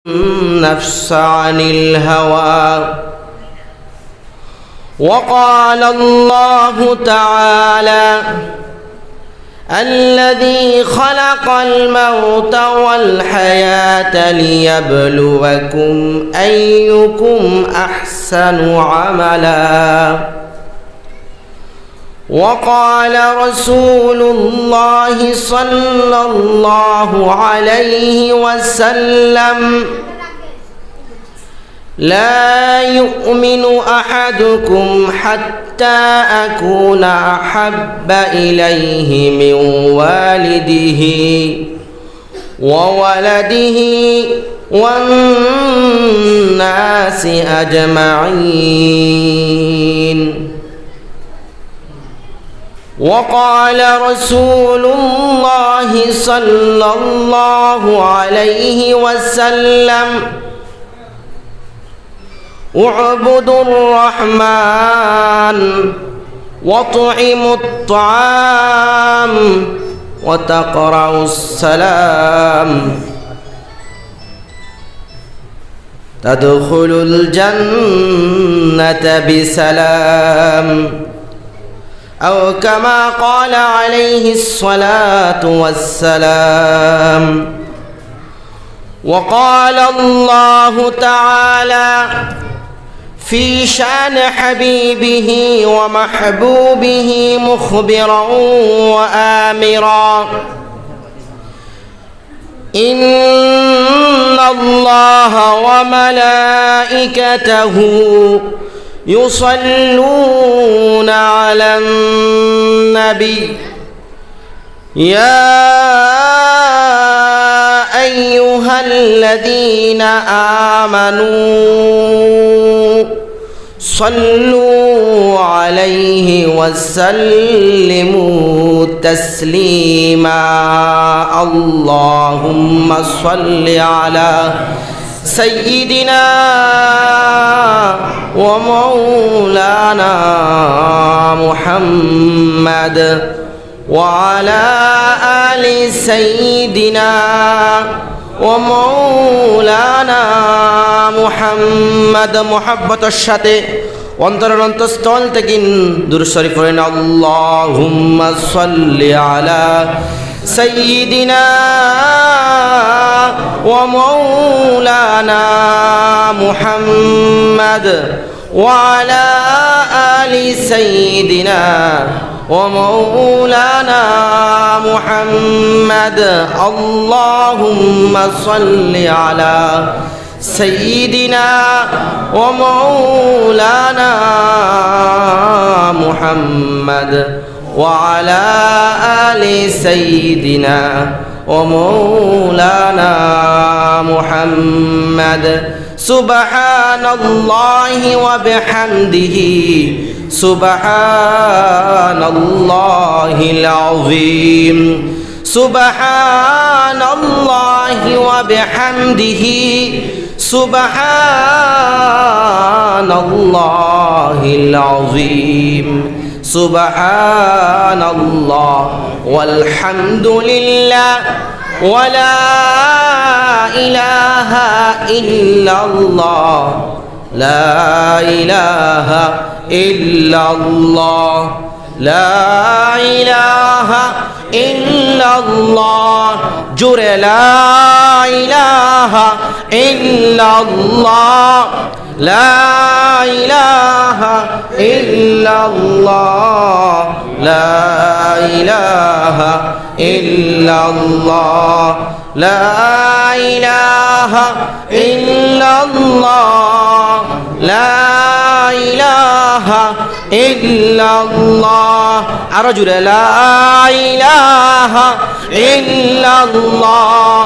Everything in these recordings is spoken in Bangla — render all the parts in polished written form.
النفس عن الهوى. وقال الله تعالى: الذي خلق الموت والحياة ليبلوكم أيكم أحسن عملا. وقال رسول الله صلى الله عليه وسلم: لا يؤمن أحدكم حتى أكون أحب إليه من والده وولده والناس أجمعين. وقال رسول الله صلى الله عليه وسلم: اعبدوا الرحمن واطعموا الطعام وتقرأوا السلام تدخلوا الجنة بسلام، أو كما قال عليه الصلاة والسلام. وقال الله تعالى في شأن حبيبه ومحبوبه مخبرا وآمرا: إن الله وملائكته يصلون على النبي يا أيها الذين آمنوا صلوا عليه وسلموا تسليما. اللهم صل على سيدنا ومولانا محمد وعلى آل سيدنا ومولانا محمد محبتর সাথে অন্তরের অন্তঃস্থল থেকে দুরূদ শরীফ পড়েন: আল্লাহুম্মা সাল্লি আলা সাইয়্যিদিনা ওয়া মাওলানা মুহাম্মদ ওয়া আলা আলি সাইয়্যিদিনা ومولانا محمد. اللهم صل على سيدنا ومولانا محمد وعلى آل سيدنا ومولانا محمد. سبحان الله وبحمده سبحان الله العظيم. سبحان الله وبحمده سبحان الله العظيم. سبحان الله والحمد لله ولا إله إلا الله. لا إله إلا الله. لا إله إلا الله. جرى لا إله إلا الله. لا إله إلا الله. لا إله إلا الله. لا إله إلا الله. لا إله إلا الله. أرجو لا إله إلا الله.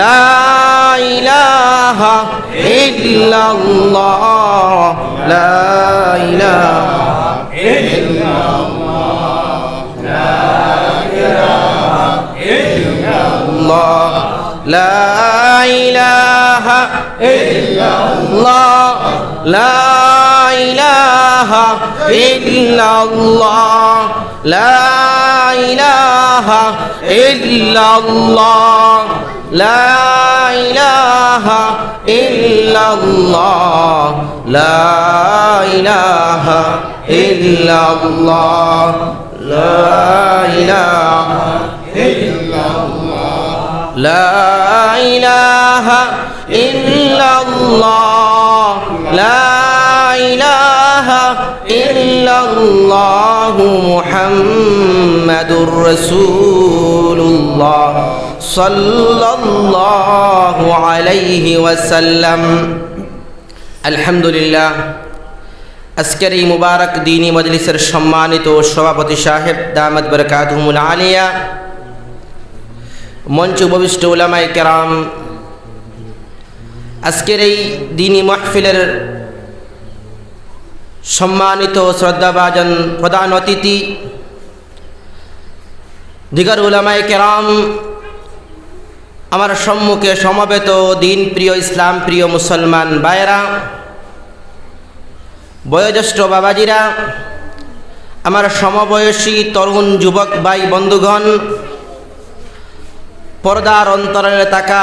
لا إله إلا الله. لا إله إلا الله. لا إله إلا الله. لا إله إلا الله. لا إله إلا الله. لا إله إلا الله. লা ইলাহা ইল্লাল্লাহ লা ইলাহা ইল্লাল্লাহ লা ইলাহা ইল্লাল্লাহ লা ইলাহা ইল্লাল্লাহ লা ইলাহা ইল্লাল্লাহ মুহাম্মাদুর রাসূলুল্লাহ সাল্লাল্লাহু আলাইহি ওয়াসাল্লাম। আলহামদুলিল্লাহ, আজকের এই মুবারক দ্বীনী মজলিসের সম্মানিত সভাপতি সাহেব দামাত বরকাতুহুমুল আলিয়া, মঞ্চ উপবিষ্ট উলামায়ে কেরাম, আজকের এই দ্বীনী মাহফিলের সম্মানিত শ্রদ্ধাভাজন প্রধান অতিথি, দিগর উলামায়ে কেরাম, আমার সম্মুখে সমবেত দিন প্রিয় ইসলাম প্রিয় মুসলমান ভাইয়েরা, বয়োজ্যেষ্ঠ বাবাজিরা, আমার সমবয়সী তরুণ যুবক ভাই বন্ধুগণ, পর্দার অন্তরালে থাকা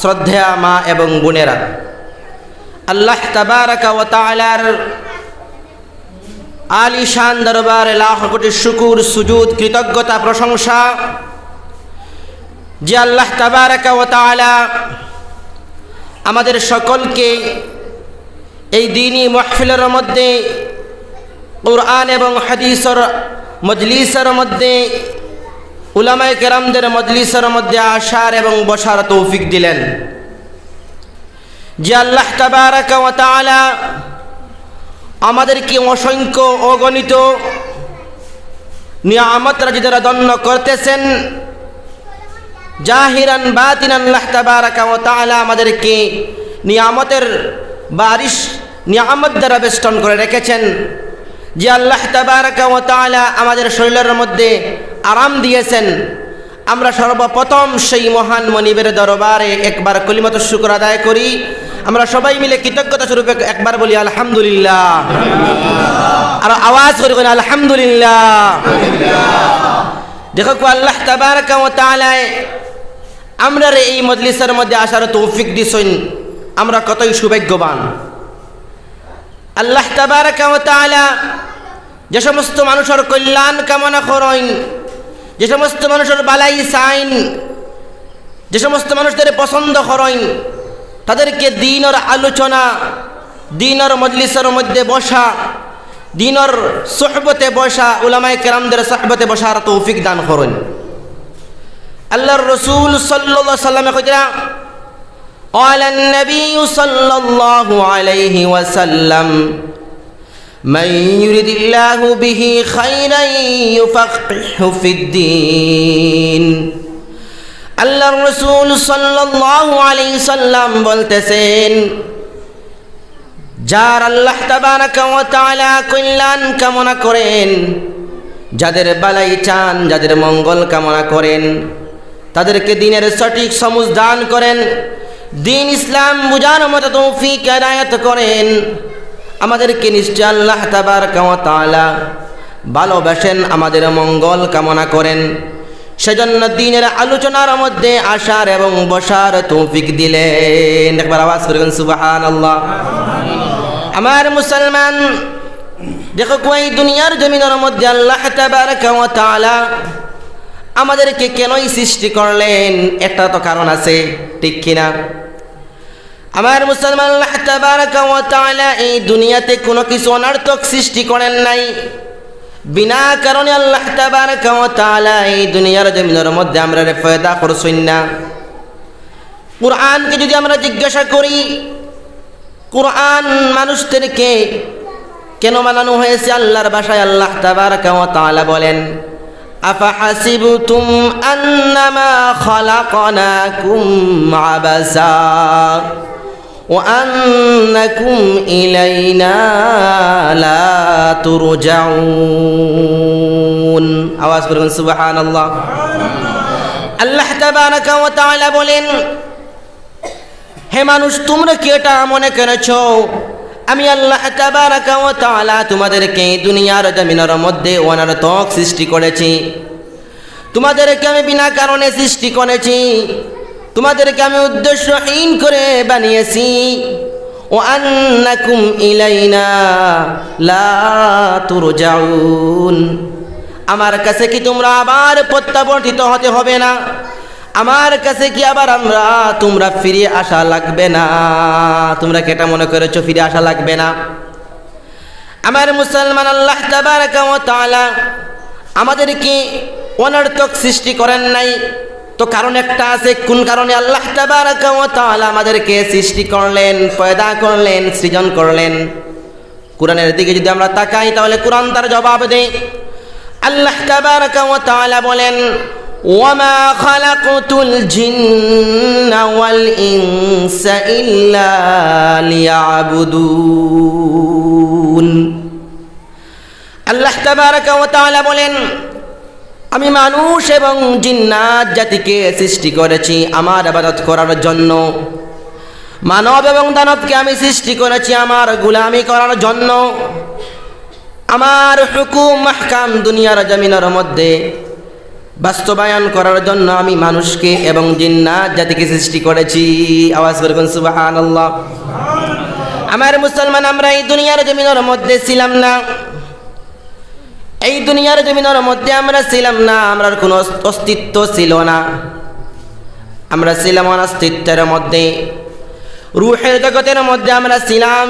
শ্রদ্ধেয়া মা এবং বোনেরা, আল্লাহ তাবারাকা ওয়া তাআলার আলিশান দরবারে লাখ কোটি শুকর সুজুদ কৃতজ্ঞতা প্রশংসা যে আল্লাহ তাবারাকা ওয়া তাআলা আমাদের সকলকে এই দ্বীনী মাহফিলের মধ্যে কুরআন এবং হাদিসের মজলিসের মধ্যে উলামায়ে কেরামদের মজলিসের মধ্যে আসার এবং বসার তৌফিক দিলেন। যে আল্লাহ তাবারাকা ওয়া তাআলা আমাদেরকে অসংখ্য অগণিত নিয়ামত রাজিদারা দন্য করতেছেন, জাহিরান বাতিনান আল্লাহ তাবারাকা ওয়া তাআলা আমাদেরকে নিয়ামতের বারিশ নিয়ামত দ্বারা বেষ্টন করে রেখেছেন। যে আল্লাহ তাবারাকা ওয়া তাআলা আমাদের শরীরের মধ্যে আরাম দিয়েছেন, আমরা সর্বপ্রথম সেই মহান মনিবের দরবারে একবার কলিমাতুশ শুকর আদায় করি। আমরা সবাই মিলে কৃতজ্ঞতা স্বরূপে একবার বলি আলহামদুলিল্লাহ, আর আওয়াজ করে বলি আলহামদুলিল্লাহ। দেখো আল্লাহ তাবারাকা ওয়া তাআলা আমরা এই মজলিসের মধ্যে আসার তৌফিক দিছেন, আমরা কতই সৌভাগ্যবান। আল্লাহ তাবারাকা ওয়া তাআলা যে সমস্ত মানুষের কল্যাণ কামনা করেন, যে সমস্ত মানুষের বালাই চাইন, যে সমস্ত মানুষদের পছন্দ করেন, তাদেরকে দ্বীনের আলোচনা, দ্বীনের মজলিসের মধ্যে বসা, দ্বীনের সুহবতে বসা, উলামায়ে কেরামদের সুহবতে বসার তৌফিক দান করেন। আল্লাহর রাসূল সাল্লাল্লাহু আলাইহি ওয়াসাল্লাম কইরা قال النبي صلى الله عليه وسلم من يريد الله به خيرا يفقهه في الدين। আল্লাহর রাসূল সাল্লাল্লাহু আলাইহি সাল্লাম বলতেছেন, যার আল্লাহ তাবারাকা ওয়া তাআলা কল্যাণ কামনা করেন, যাদের বালাই চান, যাদের মঙ্গল কামনা করেন, তাদেরকে দ্বীনের সঠিক সমঝ দান করেন, দ্বীন ইসলাম বুঝার মতো তৌফিক এনায়েত করেন। আমাদেরকে নিশ্চয় আল্লাহ তাবারাকা ওয়া তাআলা ভালোবাসেন, আমাদের মঙ্গল কামনা করেন। সেজন্য দ্বীনের আলোচনার মধ্যে আসার এবং বসার তৌফিক দিলেন। একবার আওয়াজ করবেন সুবহানাল্লাহ। আমার মুসলমান, দেখো এই দুনিয়ার জমিনের মধ্যে আল্লাহ তাবারাকা ওয়া তাআলা আমাদেরকে কেনই সৃষ্টি করলেন, একটা তো কারণ আছে, ঠিক কিনা? আমার মুসলমান, আল্লাহ তাবারাকা ওয়া তাআলা এই দুনিয়াতে কোনো কিছু অনর্থক সৃষ্টি করেন নাই। বিনা কারণে আল্লাহ তাবারাকা ওয়া তাআলা এই দুনিয়ার জমিনের মধ্যে আমরা পয়দা করছেন না। কুরআনকে যদি আমরা জিজ্ঞাসা করি, কুরআন মানুষদেরকে কেন বানানো হয়েছে আল্লাহর ভাষায়, আল্লাহ তাবারাকা ওয়া তাআলা বলেন, আফাহাসিবতুম আন্নামা খালাকনাকুম আবাসা ওয়া আন্নাকুম ইলাইনা লা তুরজাউন। আওয়াজ করুন সুবহানাল্লাহ। আল্লাহ তাবারাকা ওয়া তাআলা বলেন, হে মানুষ, তোমরা কি এটা মনে করেছো আমি আল্লাহ তাবারাকা ওয়া তাআলা তোমাদেরকে দুনিয়ার জমিনের মধ্যে অনর্থক সৃষ্টি করেছি? তোমাদেরকে আমি বিনা কারণে সৃষ্টি করেছি? তোমাদেরকে আমি উদ্দেশ্যহীন করে বানিয়েছি। ও আন্নাকুম ইলাইনা লা তুরজাউন, আমার কাছে কি তোমরা আবার প্রত্যাবর্তিত হতে হবে না? আমার কাছে কি আবার তোমরা ফিরে আসা লাগবে না? তোমরা কি এটা মনে করেছো ফিরে আসা লাগবে না? আমার মুসলমান, আল্লাহ তাবারাকা ওয়া তাআলা আমাদেরকে অনর্থক সৃষ্টি করেন নাই, তো কারণ একটা আছে। কোন কারণে আল্লাহ তাবারাকা ওয়া তাআলা আমাদেরকে সৃষ্টি করলেন, পয়দা করলেন, সৃজন করলেন? কোরআনের দিকে যদি আমরা তাকাই তাহলে কোরআন তার জবাব দেয়। আল্লাহ তাবারাকা ওয়া তাআলা বলেন, ওয়ামা খালাকতুল জিন্না ওয়াল ইনসা ইল্লা লিয়াবুদুন। আল্লাহ তাবারাকা ওয়া তাআলা বলেন, আমি মানুষ এবং জিন্নাত জাতিকে সৃষ্টি করেছি আমার ইবাদত করার জন্য। মানব এবং দানবকে আমি সৃষ্টি করেছি আমার গোলামি করার জন্য। আমার হুকুম আহকাম দুনিয়ার জমিনের মধ্যে বাস্তবায়ন করার জন্য আমি মানুষকে এবং জিন্নাত জাতিকে সৃষ্টি করেছি। আওয়াজ করে বলুন সুবহানাল্লাহ। আমার মুসলমান, আমরা এই দুনিয়ার জমিনের মধ্যে ছিলাম না। এই দুনিয়ার জমিনের মধ্যে আমরা ছিলাম না, আমরার কোনো অস্তিত্ব ছিল না। আমরা ছিলাম অনাস্তিত্বের মধ্যে, রূহের জগতের মধ্যে আমরা ছিলাম,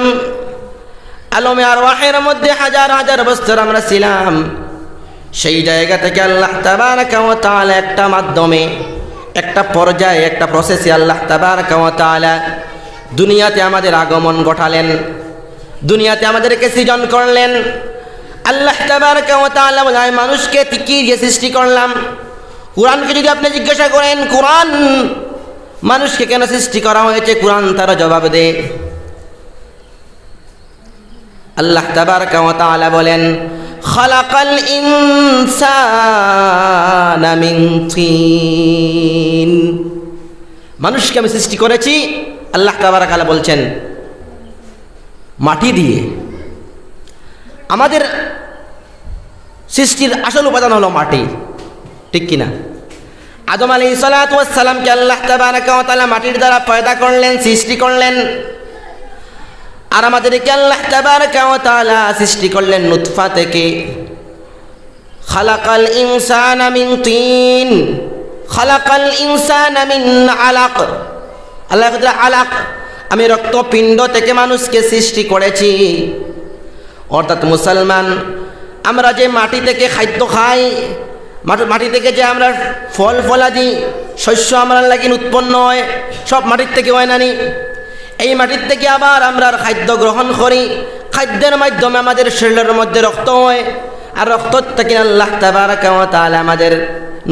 আলমে আরওয়াহের মধ্যে হাজার হাজার বছর আমরা ছিলাম। সেই জায়গা থেকে আল্লাহ তাবারাকা ওয়া তাআলা একটা মাধ্যমে, একটা পর্যায়ে, একটা প্রসেসে আল্লাহ তাবারাকা ওয়া তাআলা দুনিয়াতে আমাদের আগমন ঘটালেন, দুনিয়াতে আমাদেরকে সৃজন করলেন। আল্লাহ তাবারাকা ওয়া তাআলা বলেন, আমি মানুষকে কি দিয়ে সৃষ্টি করলাম? কোরআনকে যদি আপনি জিজ্ঞাসা করেন কোরআন মানুষকে কেন সৃষ্টি করা হয়েছে, কোরআন তার জবাব দেয়। আল্লাহ তাবারাকা ওয়া তাআলা বলেন, খালাকাল ইনসানা মিন তিন, মানুষকে আমি সৃষ্টি করেছি আল্লাহ তাবারাকা ওয়া তাআলা বলছেন মাটি দিয়ে। আমাদের সৃষ্টির আসল উপাদান হলো মাটি, ঠিক কিনা? আদম আলাইহিস সালাতু ওয়াস সালামকে আল্লাহ তাবারাকা ওয়া তাআলা মাটির দ্বারা পয়দা করলেন, সৃষ্টি করলেন। আর আমাদেরকে আল্লাহ তাবারাকা ওয়া তাআলা সৃষ্টি করলেন নুতফা থেকে। খালাকাল ইনসানা মিন তিন, খালাকাল ইনসানা মিন আলাক। আল্লাহ তাআলা আলাক, আমি রক্তপিণ্ড থেকে মানুষকে সৃষ্টি করেছি। অর্থাৎ মুসলমান, আমরা যে মাটি থেকে খাদ্য খাই, মাটি থেকে যে আমরা ফল ফলাদি শস্য আমরা লাগি উৎপন্ন হয়, সব মাটির থেকে হয় না নি? এই মাটির থেকে আবার আমরা খাদ্য গ্রহণ করি, খাদ্যের মাধ্যমে আমাদের শরীরের মধ্যে রক্ত হয়, আর রক্ত থেকে আল্লাহ তাবারাকা ওয়া তাআলা আমাদের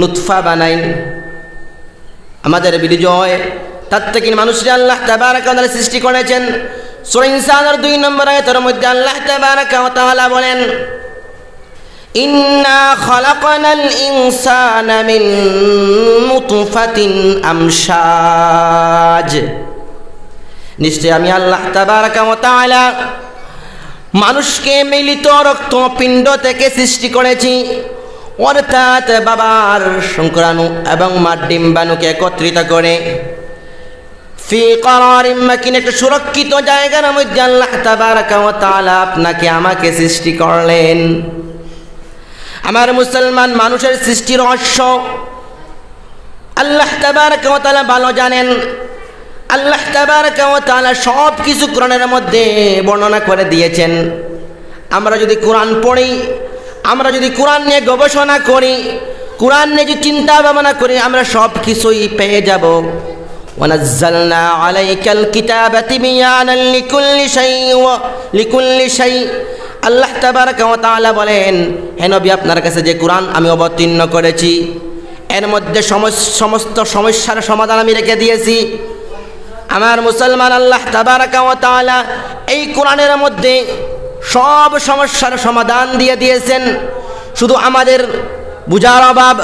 নুতফা বানাইন, আমাদের বীর্য হয়। তার থেকে মানুষরা আল্লাহ তাবারাকা ওয়া তাআলা সৃষ্টি করেছেন। সূরা ইনসানের 2 নম্বর আয়াতের মধ্যে আল্লাহ তাবারাকা ওয়া তাআলা বলেন, ইন্না খালাকনাল ইনসানা মিন নুতফাতিন আমশাজ, নিশ্চয় আমি আল্লাহ তাবারাকা ওয়া তাআলা মানুষকে মিলিত রক্তপিণ্ড থেকে সৃষ্টি করেছি। অর্থাৎ বাবার শুক্রাণু এবং মার ডিম্বাণুকে একত্রিত করে ফি করারিম মাকিন, একটা সুরক্ষিত জায়গার মধ্যে আল্লাহ তাবারাকা ওয়া তাআলা আপনাকে আমাকে সৃষ্টি করলেন। আমার মুসলমান, মানুষের সৃষ্টির রহস্য আল্লাহ তাবারাকা ওয়া তাআলা ভালো জানেন। আল্লাহ তাবারাকা ওয়া তাআলা সব কিছু কোরআনের মধ্যে বর্ণনা করে দিয়েছেন। আমরা যদি কোরআন পড়ি, আমরা যদি কোরআন নিয়ে গবেষণা করি, কোরআন নিয়ে যদি চিন্তা ভাবনা করি, আমরা সব কিছুই পেয়ে যাব। ওয়ানাজ্জালনা আলাইকাল কিতাবা তিবয়ানান লিকুল্লি শাই। আল্লাহ তাবারাকা ওয়া তাআলা বলেন, হে নবী, আপনার কাছে যে কোরআন আমি অবতীর্ণ করেছি এর মধ্যে সমস্ত সমস্যার সমাধান আমি রেখে দিয়েছি। আমার মুসলমান, আল্লাহ তাবারাকা ওয়া তাআলা এই কোরআনের মধ্যে সব সমস্যার সমাধান দিয়ে দিয়েছেন। শুধু আমাদের বুঝার অভাব,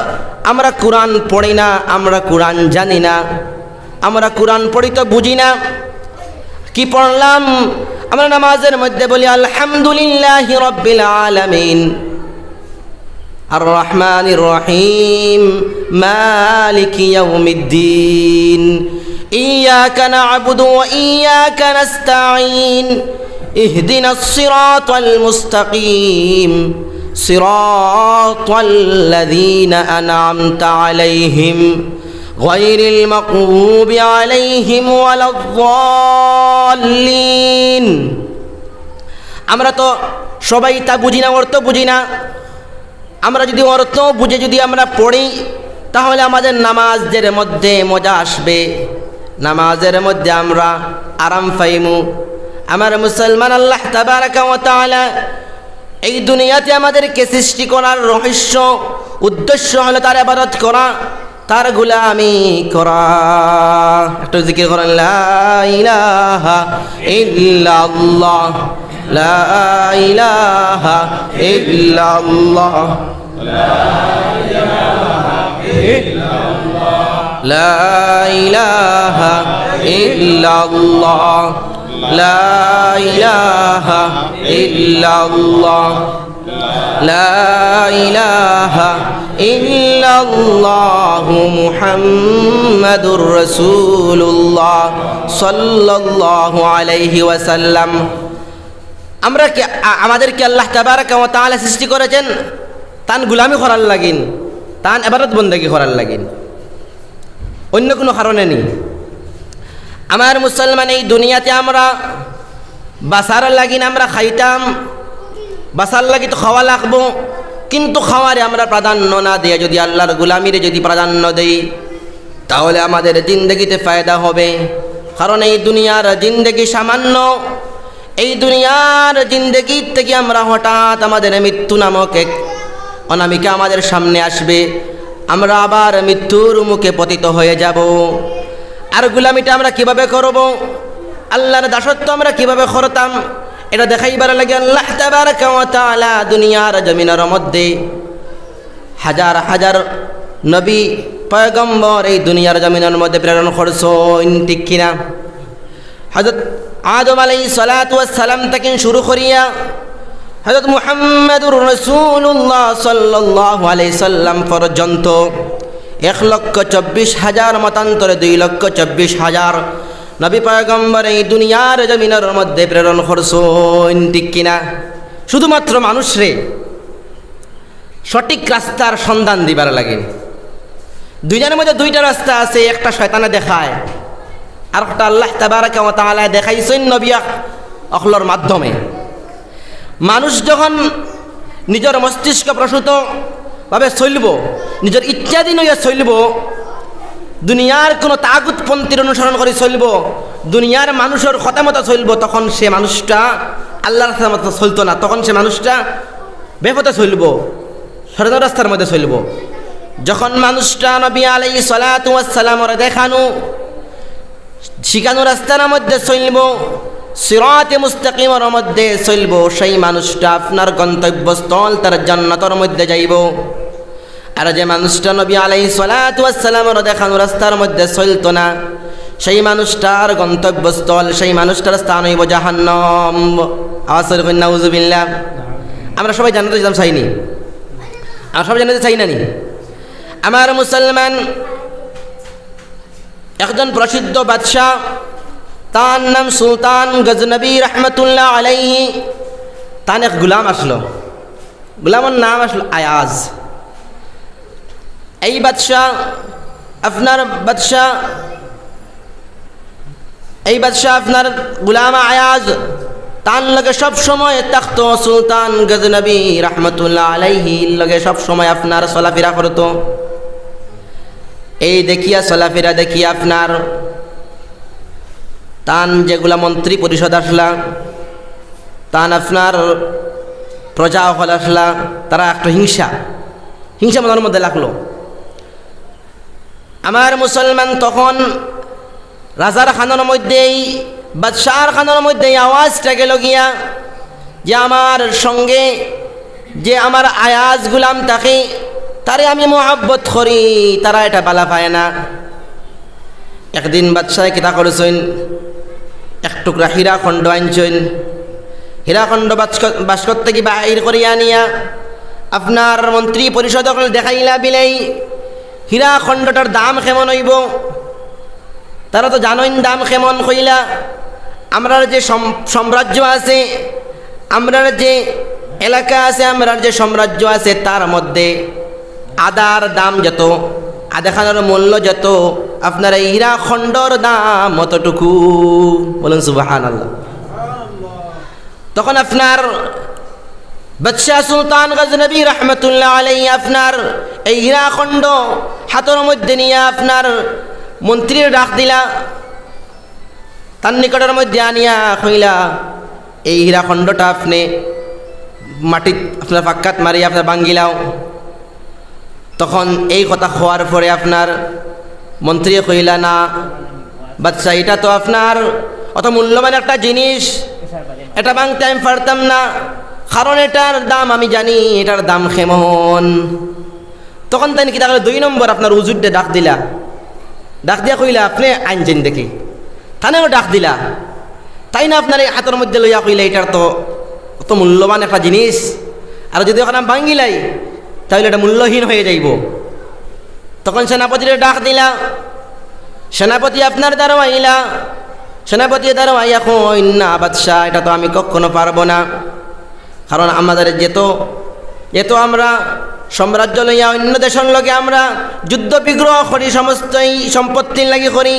আমরা কোরআন পড়ি না, আমরা কোরআন জানি না, আমরা কোরআন পড়ি তো বুঝি না। কি পড়লাম? আমরা নামাজের মধ্যে বলি আলহামদুলিল্লাহি রাব্বিল আলামিন, الرحمن الرحيم مالك يوم الدين إياك نعبد وإياك نستعين اهدنا الصراط المستقيم صراط الذين أنعمت عليهم غير المغضوب عليهم ولا الضالين আমরা তো সবাই তা বুঝি না, অর্থ বুঝি না। আমরা যদি অর্থ বুঝে যদি আমরা পড়ি তাহলে আমাদের নামাজের মধ্যে মজা আসবে, নামাজের মধ্যে আমরা আরাম পাইমু। আমার মুসলমান, আল্লাহ তাবারাকা ওয়া তাআলা এই দুনিয়াতে আমাদেরকে সৃষ্টি করার রহস্য উদ্দেশ্য হলো তার ইবাদত করা, তার গোলামি করা। একটু জিকির করেন, লা ইলাহা ইল্লাল্লাহ, লা ইলাহা ইল্লাল্লাহ, লা ইলাহা ইল্লাল্লাহ, লা ইলাহা ইল্লাল্লাহ, লা ইলাহা ইল্লাল্লাহু মুহাম্মাদুর রাসূলুল্লাহ সাল্লাল্লাহু আলাইহি ওয়াসাল্লাম। আমরা কি আমাদেরকে আল্লাহ তাবারাকা ওয়া তাআলা সৃষ্টি করেছেন তান গোলামি করার লাগিন, তান ইবাদত বন্দেগী করার লাগিন, অন্য কোনো কারণে নেই। আমার মুসলমান, এই দুনিয়াতে আমরা বাঁচার লাগিন আমরা খাইতাম, বাঁচার লাগি তো খাওয়া লাগবো, কিন্তু খাওয়ারে আমরা প্রাধান্য না দিয়ে যদি আল্লাহর গোলামিরে যদি প্রাধান্য দেই তাহলে আমাদের জিন্দগিতে ফায়দা হবে। কারণ এই দুনিয়ার জিন্দগি সামান্য, এই দুনিয়ার জিন্দগির থেকে আমরা হঠাৎ আমাদের মৃত্যু নামক এক অনামিকা আমাদের সামনে আসবে, আমরা আবার মৃত্যুর মুখে পতিত হয়ে যাব। আর গোলামিটা আমরা কিভাবে করব, আল্লাহর দাসত্ব আমরা কিভাবে করতাম, এটা দেখাইবার লাগে আল্লাহ তাবারাকা ওয়া তাআলা দুনিয়ার জমিনের মধ্যে হাজার হাজার নবী পয়গম্বর এই দুনিয়ার জমিনের মধ্যে প্রেরণ করছেন, ঠিক কিনা? হযরত আদম আলাইহিস সালাতু ওয়াস সালাম থেকে শুরু করিয়া হযরত মুহাম্মদুর রাসূলুল্লাহ সাল্লাল্লাহু আলাইহি সাল্লাম পর্যন্ত 1,24,000 মতান্তরে 2,24,000 নবী পয়গম্বর এই দুনিয়ার জমিনের মধ্যে প্রেরণ করছেন, ঠিক কিনা? শুধুমাত্র মানুষরে সঠিক রাস্তার সন্ধান দিবার লাগে। দুইজনের মধ্যে দুইটা রাস্তা আছে, একটা শয়তানে দেখায় আর একটা আল্লাহ তাবারাকা ওয়া তাআলা দেখাইছেন নবী আকলর মাধ্যমে। মানুষ যখন নিজের মস্তিষ্ক প্রসূতভাবে চলব, নিজের ইচ্ছাধীন হইয়া চলব, দুনিয়ার কোনো তাগুতপন্থীর অনুসরণ করে চলব, দুনিয়ার মানুষের কথা মতো চলব, তখন সে মানুষটা আল্লাহর রাস্তার মতো চলতো না, তখন সে মানুষটা বেপথে চলব, সরল রাস্তার মধ্যে চলব। যখন মানুষটা নবী আলাইহিস সালাতু ওয়াস সালামের দেখানো শিখানো রাস্তার মধ্যে চলব, সিরাতে মুস্তাকিমের মধ্যে চলব, সেই মানুষটা আপনার গন্তব্যস্থল তার জান্নাতের মধ্যে যাইব। আর যে মানুষটা নবী আলাইহিস সালাতু ওয়াস সালামের দেখানো রাস্তার মধ্যে চলতো না, সেই মানুষটার গন্তব্যস্থল, সেই মানুষটার স্থান হইব জাহান্নাম। আওয়াজ করে নাউজুবিল্লাহ। আমরা সবাই জান্নাতে যেতাম চাইনি, আমরা সবাই জান্নাতে চাই না নি? আমার মুসলমান, একজন প্রসিদ্ধ বাদশাহ, তার নাম সুলতান গজনবী রহমতুল্লাহ আলাইহি, তার এক গুলাম আসলো, গুলামের নাম আসলো আয়াজ। এই বাদশাহ আপনার গুলাম আয়াজ তার লগে সব সময় তখ্ত সুলতান গজনবী রহমতুল্লাহ আলাইহি লগে সব সময় আপনার চলাফেরা করতো। এই দেখিয়া চলাফেরা দেখিয়া আপনার তান যেগুলা মন্ত্রী পরিষদ আসলা, তান আপনার প্রজা হল আসলা, তারা একটা হিংসা মনের মধ্যে লাগলো। আমার মুসলমান তখন রাজার খানের মধ্যেই, বাদশাহর খানের মধ্যেই আওয়াজটা গেল গিয়া যে আমার সঙ্গে যে আমার আয়াজ গুলাম তাকে, তারে আমি মোহাব্বত করি, তারা এটা বালা পায় না। একদিন বাদশাহ কিতা করেছেন, এক টুকরা হীরাখণ্ড আনছেন, হীরাখণ্ড বাস্কর থেকে বাহির করিয়া আনিয়া আপনার মন্ত্রী পরিষদ দেখাইলা বিলেই হীরা খণ্ডটার দাম কেমন হইব, তারা তো জানেন দাম কেমন কইলা। আমরার যে সাম্রাজ্য আছে, আমরার যে এলাকা আছে, আমরার যে সাম্রাজ্য আছে, তার মধ্যে আদার দাম যত, আদাখানোর মূল্য যত, আপনার এই হীরা খণ্ডর দাম অতটুকু। বলুন সুবহানাল্লাহ। তখন আপনার বাদশাহ সুলতান গজনবী রহমতুল্লাহ আলাইহি আপনার এই হীরা খণ্ড হাতের মধ্যে নিয়ে আপনার মন্ত্রীর ডাক দিলা, তার নিকটের মধ্যে আনিয়া কইলা এই হীরা খণ্ডটা আপনি মাটি আপনার ফাক্কাত মারি আপনার ভাঙ্গিলাও। তখন এই কথা হওয়ার পরে আপনার মন্ত্রী কইলা, না বাদশাহ, এটা তো আপনার অত মূল্যবান একটা জিনিস, এটা ভাঙতে আমি পারতাম না, কারণ এটার দাম আমি জানি, এটার দাম কেমন। তখন তাই কি তাহলে 2 নম্বর আপনার উজুরটা ডাক দিলা, ডাক দিয়া কইলা আপনি আইনজেন দেখি, তানেও ডাক দিলা, তাই না আপনার এই হাতের মধ্যে লইয়া কইলা এটার তো অত মূল্যবান একটা জিনিস, আর যদি ওখানে ভাঙ্গিলাই তাহলে এটা মূল্যহীন হয়ে যাইব। তখন সেনাপতির ডাক দিলা, সেনাপতি আপনার দ্বারা আইলা, সেনাপতি দ্বারা আইয়া কই, না বাদশাহ, এটা তো আমি কখনো পারবো না, কারণ আমাদের যেত আমরা সাম্রাজ্য লইয়া অন্য দেশের লগে আমরা যুদ্ধ বিগ্রহ করি, সমস্ত এই সম্পত্তির লাগি করি,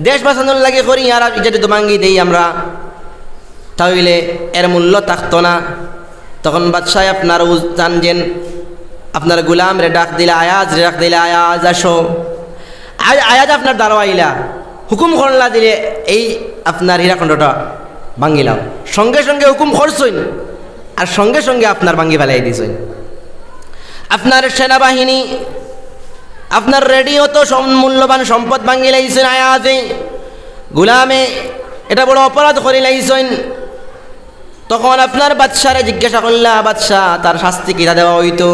দেশ বাঁচানোর লাগে করি, আর এটা যদি ভাঙ্গি দেই আমরা তাহলে এর মূল্য থাকতো না। তখন বাদশাহ আপনার জানছেন আপনার গুলাম রে ডাক দিলা, আয়াজ রে ডাক দিলা, আয়াজ আসো। আয়াজ আপনার দ্বারা আইলা, হুকুম করলা দিলে এই আপনার হীরাখণ্ডটা ভাঙ্গিলাম, সঙ্গে সঙ্গে হুকুম করছইন আর সঙ্গে সঙ্গে আপনার ভাঙ্গি ফেলাই দিছইন। আপনার সেনাবাহিনী আপনার রেডিও তো মূল্যবান সম্পদ ভাঙ্গি লাইছেন, আয়াজে গুলামে এটা বড় অপরাধ করে লাইছেন। তখন আপনার বাদশারে জিজ্ঞাসা করলা, বাদশাহ তার শাস্তি কিরা দেওয়া হইতো?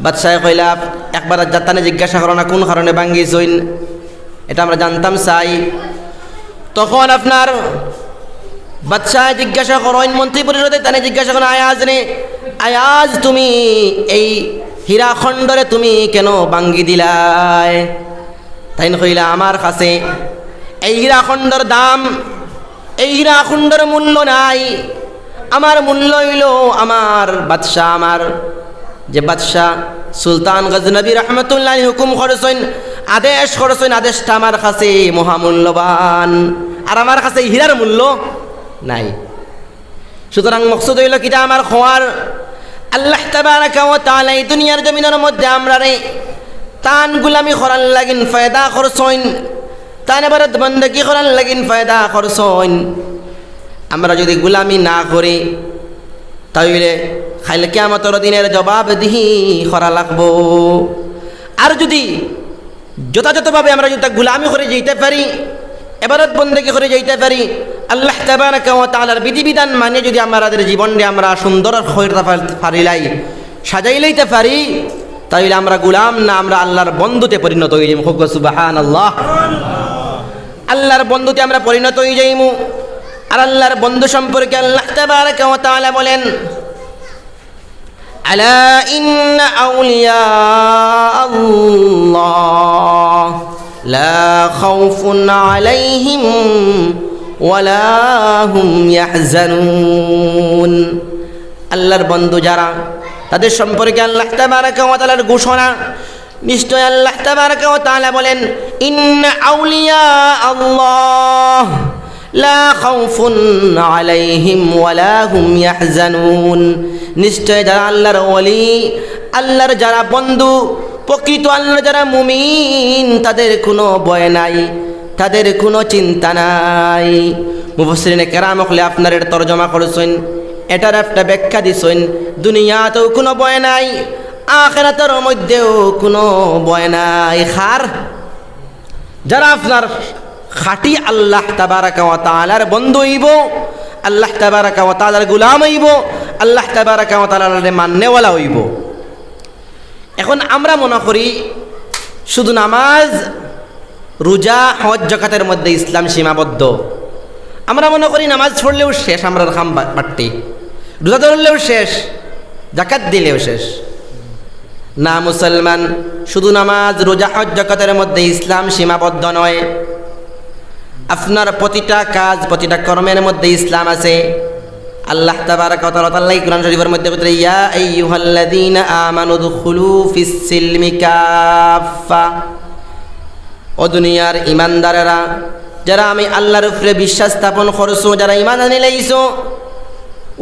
বাদশাহ কইলা, একবার যাত্রানে জিজ্ঞাসা করো না কোন কারণে ভাঙ্গিছইন, এটা আমরা জানতাম চাই। তখন আপনার বাদশাহ জিজ্ঞাসা করেন মন্ত্রী পরিষদে, তানে জিজ্ঞাসা করেন আয়াজ রে, আয়াজ তুমি এই হীরা খণ্ডরে তুমি কেন ভাঙ্গি দিলাই? তাই কইলা, আমার কাছে এই হীরা খণ্ডর দাম, এই হীরা খণ্ডর মূল্য নাই, আমার মূল্য হইল আমার বাদশাহ, আমার যে বাদশাহ সুলতান গজনবী রহমতুল্লাহ হুকুম করেছেন, আদেশ করেছেন, আদেশটা আমার কাছে মহামূল্যবান, আর আমার কাছে হীরার মূল্য নাই। সুতরাং মকসুদ হইল কিটা আমার খোয়ার আল্লাহ তাবারাকা ওয়া তাআলা এই দুনিয়ার জমিনের মধ্যে আমরা রে তান গুলামি করার লাগিন ফায়দা করছইন, তান এবার বন্দেগী করার লাগিন ফায়দা করছইন। আমরা যদি গুলামি না করি তাহলে খাইলে কিয়ামতের দিনের জবাবদিহি করা লাগবো। আর যদি যথাযথভাবে আমরা যদি গুলামি করে যেতে পারি, এবারত বন্দেগী করে যেতে পারি, আল্লাহ তাবারাকা ওয়া তাআলার বিধিবিধান মানে যদি আমাদের জীবনে আমরা সুন্দর হইতে পারিলাই, সাজাই লইতে পারি, তাহলে আমরা গুলাম না, আমরা আল্লাহর বন্ধুতে পরিণত হয়ে যাইমু। সুবহানাল্লাহ। আল্লাহর বন্ধুতে আমরা পরিণত হয়ে যাইমু। আর আল্লাহর বন্ধু সম্পর্কে আল্লাহ তাবারাকা ওয়া তাআলা বলেন, আলা ইন্না আউলিয়া আল্লাহ লা খাউফুন আলাইহিম ওয়ালা হুম ইয়াহজানুন। আল্লাহর বন্ধু যারা, তাদের সম্পর্কে আল্লাহ তাবারাকা ওয়া তাআলার ঘোষণা, নিশ্চয় আল্লাহ তাবারাকা ওয়া তাআলা বলেন, ইন্না আউলিয়া আল্লাহ লা খাউফুন আলাইহিম ওয়ালা হুম ইয়াহজানুন। নিশ্চয় যারা আল্লাহর ওলি, আল্লাহর যারা বন্ধু, প্রকৃত আল্লাহর যারা মুমিন, তাদের কোনো ভয় নাই, তাদের কোনো চিন্তা নাই। মুফাসসিরিনে কেরাম হলে আপনার এটা তরজমা করেছেন, এটার একটা ব্যাখ্যা দিছেন, দুনিয়াতেও কোনো ভয় নাই, আখিরাতের মধ্যেও কোনো ভয় নাই। খার যারা আপনার খাঁটি আল্লাহ তাবারাকা ওয়া তাআলার বন্ধু হইব, আল্লাহ তাবারাকা ওয়া তাআলার গোলাম হইব, আল্লাহ তাবারাকা ওয়া তাআলার মাননেওয়ালা হইব। এখন আমরা মনে করি শুধু নামাজ, রোজা, হজ, যাকাতের মধ্যে ইসলাম সীমাবদ্ধ। আমরা মনে করি নামাজ পড়লেও শেষ, আমরা খাম বাড়তে, রোজা ধরলেও শেষ, জাকাত দিলেও শেষ না। মুসলমান শুধু নামাজ রোজা হজ জাকাতের মধ্যে ইসলাম সীমাবদ্ধ নয়, আপনার প্রতিটা কাজ প্রতিটা কর্মের মধ্যে ইসলাম আছে। আল্লাহ তাবারাকা ওয়া তাআলা কোরআন শরীফের মধ্যে বলেন, ইয়া আইয়ুহাল্লাযীনা আমানু দুখুলু ফিস সিলমি কাফা, ও দুনিয়ার ঈমানদারেরা, যারা আমি আল্লাহর উপরে বিশ্বাস স্থাপন করছো, যারা ঈমান আনি লাইছো,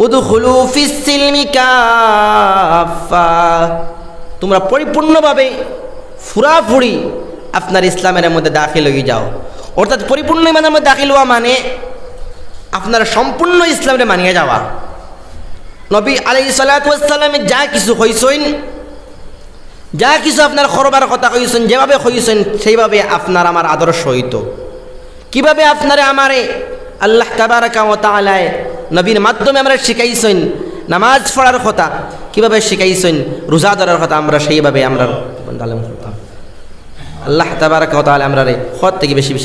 উদখুলু ফিস সিলমি কাফা, তোমরা পরিপূর্ণভাবে পুরাপুরি আপনার ইসলামের মধ্যে দাখিল হয়ে যাও। অর্থাৎ পরিপূর্ণ ঈমানের মধ্যে দাখিল হওয়া মানে আপনার সম্পূর্ণ ইসলামে মানিয়ে যাওয়া। নবী আলাইহিস সালাতু ওয়াস সালামে যা কিছু কইছেন, যা কিছু আপনার করবার কথা কইছেন, যেভাবে কইছেন সেইভাবে আপনার আমার আদর্শ হইতো। কিভাবে আপনারে আমারে আল্লাহ তাবারাকা ওয়া তাআলা নবীর মাধ্যমে আমরা শিখাইছেন নামাজ পড়ার কথা, কিভাবে শিখাইছেন রোজা ধরার কথা, আমরা সেইভাবে আমরা আল্লাহ তাবারাকা ওয়া তাআলা আমরা খত থেকে বেশি বেশি